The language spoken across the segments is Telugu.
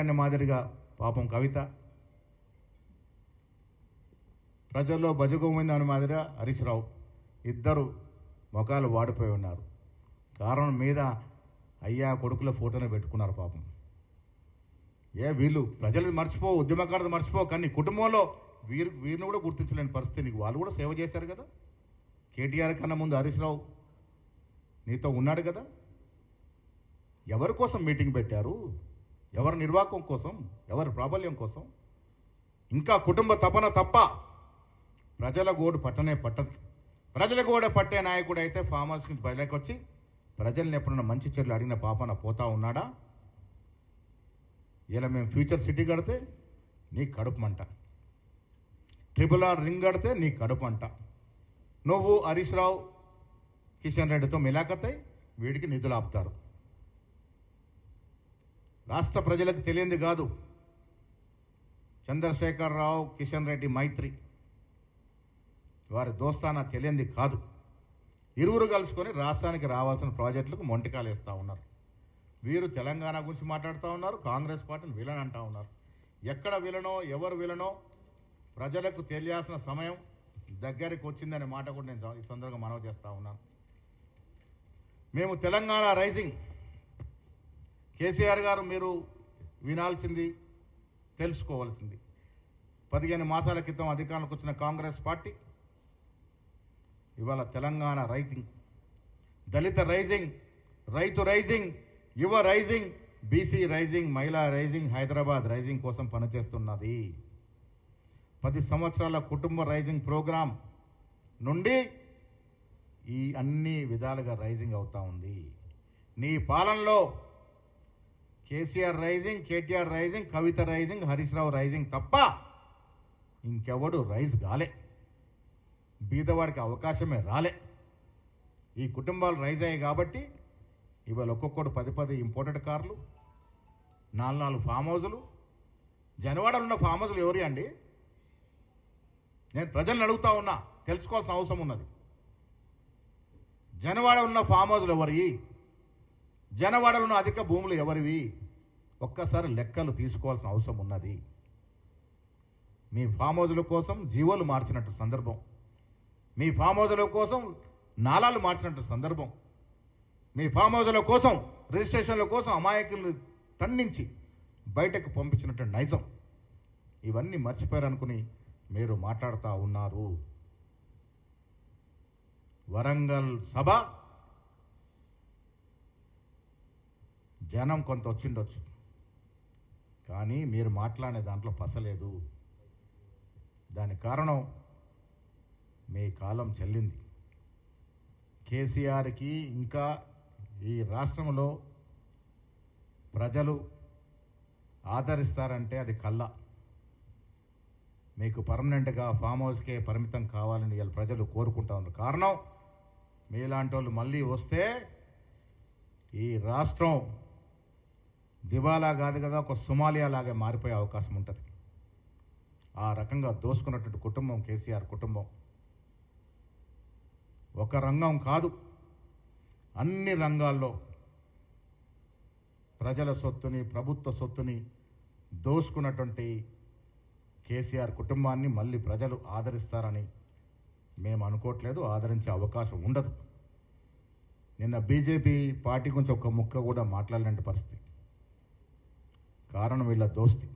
అనే మాదిరిగా పాపం కవిత, ప్రజల్లో బజగోవింద్ అనే మాదిరిగా హరీష్ రావు ఇద్దరు ముఖాలు వాడిపోయి ఉన్నారు. కారణం మీద అయ్యా కొడుకుల ఫోటోనే పెట్టుకున్నారు పాపం. వీళ్ళు ప్రజలు మర్చిపో, ఉద్యమకారులు మర్చిపో, కానీ కుటుంబంలో వీరిని కూడా గుర్తించలేని పరిస్థితి. నీకు వాళ్ళు కూడా సేవ చేశారు కదా. కేటీఆర్ కన్నా ముందు హరీష్ రావు నీతో ఉన్నాడు కదా. ఎవరి కోసం మీటింగ్ పెట్టారు? ఎవరి నిర్వాహకం కోసం, ఎవరి ప్రాబల్యం కోసం? ఇంకా కుటుంబ తపన తప్ప ప్రజల గోడు పట్టనే పట్టదు. ప్రజల గోడ పట్టే నాయకుడు అయితే ఫామ్ హౌస్ నుంచి బయటకు వచ్చి ప్రజల్ని ఎప్పుడన్నా మంచి చెర్లు అడిగిన పాపన పోతా ఉన్నాడా? ఇలా మేము ఫ్యూచర్ సిటీ కడితే నీ కడుపు మంట, RRR రింగ్ కడితే నీ కడుపు మంట. నువ్వు హరీష్ రావు కిషన్ రెడ్డితో మిలాఖతై వీడికి నిధులు ఆపుతారు. రాష్ట్ర ప్రజలకు తెలియంది కాదు చంద్రశేఖర్ రావు కిషన్ రెడ్డి మైత్రి, వారి దోస్తానా తెలియంది కాదు. ఇరువురు కలుసుకొని రాష్ట్రానికి రావాల్సిన ప్రాజెక్టులకు మొంటికాలు వేస్తూ ఉన్నారు. వీరు తెలంగాణ గురించి మాట్లాడుతూ ఉన్నారు, కాంగ్రెస్ పార్టీని విలన్ అంటూ ఉన్నారు. ఎక్కడ విలనో, ఎవరు విలనో ప్రజలకు తెలియాల్సిన సమయం దగ్గరికి వచ్చిందనే మాట కూడా నేను ఈ సందర్భంగా మనవి చేస్తూ ఉన్నాను. మేము తెలంగాణ రైజింగ్, కేసీఆర్ గారు మీరు వినాల్సింది, తెలుసుకోవాల్సింది, 15 మాసాల క్రితం అధికారంలోకి వచ్చిన కాంగ్రెస్ పార్టీ ఇవాళ తెలంగాణ రైజింగ్, దళిత రైజింగ్, రైతు రైజింగ్, యువ రైజింగ్, బీసీ రైజింగ్, మహిళా రైజింగ్, హైదరాబాద్ రైజింగ్ కోసం పనిచేస్తున్నది. 10 సంవత్సరాల కుటుంబ రైజింగ్ ప్రోగ్రాం నుండి ఈ అన్ని విధాలుగా రైజింగ్ అవుతా ఉంది. నీ పాలనలో కేసీఆర్ రైజింగ్, కేటీఆర్ రైజింగ్, కవిత రైజింగ్, హరీష్ రావు రైజింగ్ తప్ప ఇంకెవడు రైజ్ కాలే. బీదవాడికి అవకాశమే రాలే. ఈ కుటుంబాలు రైజ్ అయ్యాయి కాబట్టి ఇవాళ ఒక్కొక్కడు 10 ఇంపోర్టెడ్ కార్లు, 4 ఫామ్ హౌజులు. జనవాడలో ఉన్న ఫామ్ హౌజులు ఎవరి అండి? నేను ప్రజలను అడుగుతా ఉన్నా, తెలుసుకోవాల్సిన అవసరం ఉన్నది. జనవాడ ఉన్న ఫామ్ హౌజులు ఎవరి? జనవాడలో ఉన్న అధిక భూములు ఎవరివి? ఒక్కసారి లెక్కలు తీసుకోవాల్సిన అవసరం ఉన్నది. మీ ఫామ్ హౌజుల కోసం జీవోలు మార్చినట్టు సందర్భం, మీ ఫామ్ హౌజుల కోసం నాలాలు మార్చినట్టు సందర్భం, మీ ఫామ్ హౌజుల కోసం రిజిస్ట్రేషన్ల కోసం అమాయకులను తన్నించి బయటకు పంపించినట్టు నైజం. ఇవన్నీ మర్చిపోయారనుకుని మీరు మాట్లాడుతూ ఉన్నారు. వరంగల్ సభ జనం కొంత వచ్చిండొచ్చు, కానీ మీరు మాట్లాడే దాంట్లో పసలేదు. దానికి కారణం మీ కాలం చెల్లింది. కేసీఆర్కి ఇంకా ఈ రాష్ట్రంలో ప్రజలు ఆదరిస్తారంటే అది కల్లా. మీకు పర్మనెంట్గా ఫామ్ హౌస్కే పరిమితం కావాలని వీళ్ళ ప్రజలు కోరుకుంటా ఉన్నారు. కారణం మీలాంటి వాళ్ళు మళ్ళీ వస్తే ఈ రాష్ట్రం దివాలా కాదు కదా, ఒక సొమాలియా లాగా మారిపోయే అవకాశం ఉంటుంది. ఆ రకంగా దోసుకున్నటువంటి కుటుంబం కేసీఆర్ కుటుంబం. ఒక రంగం కాదు, అన్ని రంగాల్లో ప్రజల సొత్తుని, ప్రభుత్వ సొత్తుని దోసుకున్నటువంటి కేసీఆర్ కుటుంబాన్ని మళ్ళీ ప్రజలు ఆదరిస్తారని మేము అనుకోవట్లేదు. ఆదరించే అవకాశం ఉండదు. నిన్న బీజేపీ పార్టీ గురించి ఒక ముక్క కూడా మాట్లాడలేని పరిస్థితి. కారణం వీళ్ళ దోస్తి.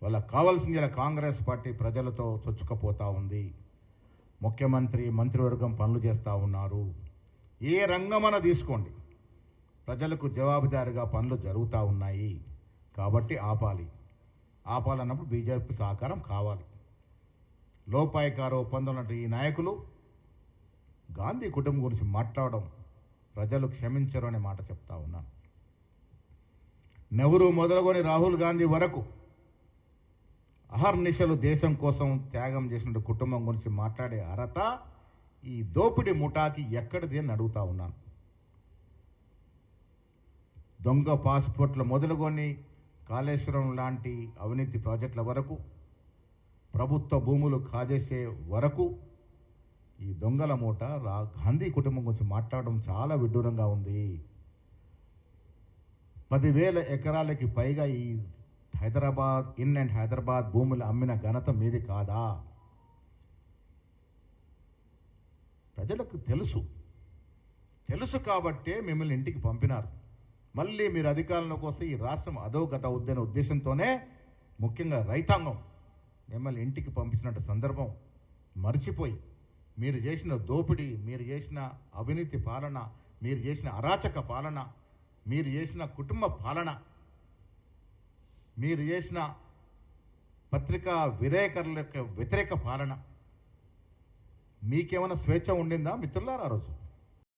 వాళ్ళకి కావాల్సింది ఇలా కాంగ్రెస్ పార్టీ ప్రజలతో చొచ్చుకపోతూ ఉంది. ముఖ్యమంత్రి, మంత్రివర్గం పనులు చేస్తూ ఉన్నారు. ఏ రంగమన తీసుకోండి, ప్రజలకు జవాబుదారీగా పనులు జరుగుతూ ఉన్నాయి. కాబట్టి ఆపాలన్నప్పుడు బీజేపీ సహకారం కావాలి. లోపాయికార ఒప్పందం లాంటి ఈ నాయకులు గాంధీ కుటుంబం గురించి మాట్లాడడం ప్రజలు క్షమించరు అనే మాట చెప్తా ఉన్నాను. నెహ్రూ మొదలుకొని రాహుల్ గాంధీ వరకు అహర్నిశలు దేశం కోసం త్యాగం చేసిన కుటుంబం గురించి మాట్లాడే అర్హత ఈ దోపిడీ ముఠాకి ఎక్కడిది అని అడుగుతా ఉన్నాను. దొంగ పాస్పోర్ట్ల మొదలుకొని కాళేశ్వరం లాంటి అవినీతి ప్రాజెక్టుల వరకు, ప్రభుత్వ భూములు కాజేసే వరకు ఈ దొంగల మూట గాంధీ కుటుంబం గురించి మాట్లాడడం చాలా విడ్డూరంగా ఉంది. 10,000 ఎకరాలకి పైగా ఈ హైదరాబాద్ ఇన్ అండ్ హైదరాబాద్ భూములు అమ్మిన ఘనత మీది కాదా? ప్రజలకు తెలుసు కాబట్టే మిమ్మల్ని ఇంటికి పంపినారు. మళ్ళీ మీరు అధికారంలోకి వస్తే ఈ రాష్ట్రం అధోగత అవుద్దనే ఉద్దేశంతోనే ముఖ్యంగా రైతాంగం మిమ్మల్ని ఇంటికి పంపించినట్టు సందర్భం మర్చిపోయి మీరు చేసిన దోపిడీ, మీరు చేసిన అవినీతి పాలన, మీరు చేసిన అరాచక పాలన, మీరు చేసిన కుటుంబ పాలన, మీరు చేసిన పత్రికా విలేకరుల యొక్క వ్యతిరేక పాలన, మీకేమైనా స్వేచ్ఛ ఉండిందా మిత్రులారా? ఆ రోజు